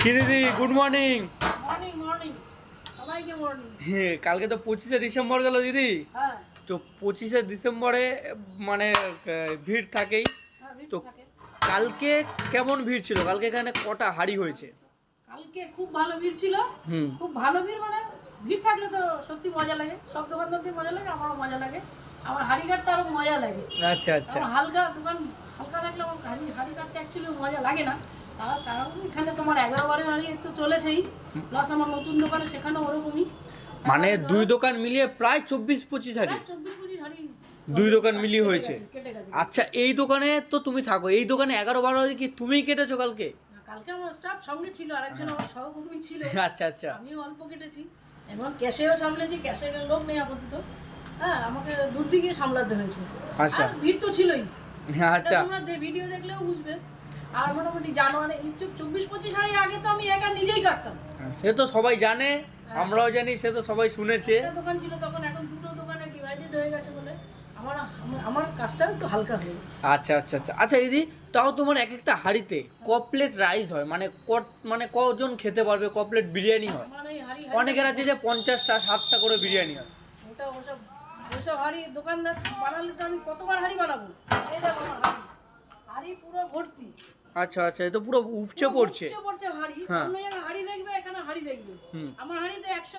কি দিদি good morning. Morning morning সবাইকে মর্নিং। কালকে তো 25শে ডিসেম্বর গেল দিদি। হ্যাঁ তো 25শে ডিসেম্বরে মানে ভিড় থাকেই। হ্যাঁ ভিড় তো থাকে। কালকে কেমন ভিড় ছিল? কালকে এখানে কটা হাড়ি হয়েছে? কালকে খুব ভালো ভিড় ছিল। হুম। খুব ভালো ভিড় মানে ভিড় থাকলে তো সত্যি মজা লাগে, সব দোকানদারদের মজা লাগে, আমারও মজা লাগে। আমার হাড়ি কাটতে আরও মজা লাগে। আচ্ছা আচ্ছা। আমার হালকা দোকান হালকা থাকলে আমার হাড়ি কাটতে অ্যাকচুয়ালি মজা লাগে না। তার কারণ এখানে তোমার 11-12 হাড়ি তো চলেছেই, প্লাস আমার নতুন দোকানে সেখানেও ওরকমই। মানে দুই দোকান মিলিয়ে প্রায় 24-25 হাড়ি। 24-25 হাড়ি দুই দোকান মিলিয়ে হয়েছে। কেটে গেছে। আচ্ছা, এই দোকানে তো তুমি থাকো, এই দোকানে 11-12 হাড়ি কি তুমিই কেটেছো কালকে? কালকে আমার স্টাফ সঙ্গে ছিল, আরেকজন আমার সহকর্মী ছিল। আচ্ছা আচ্ছা। আমিও অল্প কেটেছি এবং ক্যাশেও সামলেছি, ক্যাশের লোক নেই আপাতত। হ্যাঁ, আমাকে দূর দিকে সামলাতে হয়েছে। আচ্ছা। আর ভিড় তো ছিলই। আচ্ছা। তোমরা ভিডিও দেখলেও বুঝবে। আর মোটামুটি জানুয়ারি 24-25 হাড়ি আগে তো আমি একা নিজেই কাটতাম। সে তো সবাই জানে, আমরাও জানি, সে তো সবাই শুনেছে। একটা দোকান ছিল তখন, এখন দুটো দোকানে ডিভাইডেড হয়ে গেছে বলে আমার আমার কাজটা একটু হালকা হয়ে গেছে। আচ্ছা আচ্ছা আচ্ছা আচ্ছা দিদি, তাও তোমার এক একটা হাঁড়িতে ক প্লেট রাইস হয়? মানে কজন খেতে পারবে? ক প্লেট বিরিয়ানি হয়? মানে হাড়ি অনেকের আছে যে 50টা 60টা করে বিরিয়ানি হয়। ওটা ওসব হাড়ি দোকানদার বানালে তো আমি কতবার হাড়ি বানাবো। এই দেখো আমার হাড়ি, হাড়ি পুরো ভর্তি। আচ্ছা আচ্ছা, এটা পুরো উপচে পড়ছে। উপচে পড়ছে হাড়ি। হ্যাঁ। অন্য জায়গায় হাড়ি দেখবে, এখানে হাড়ি দেখবে। হুম। আমার হাড়িতে 100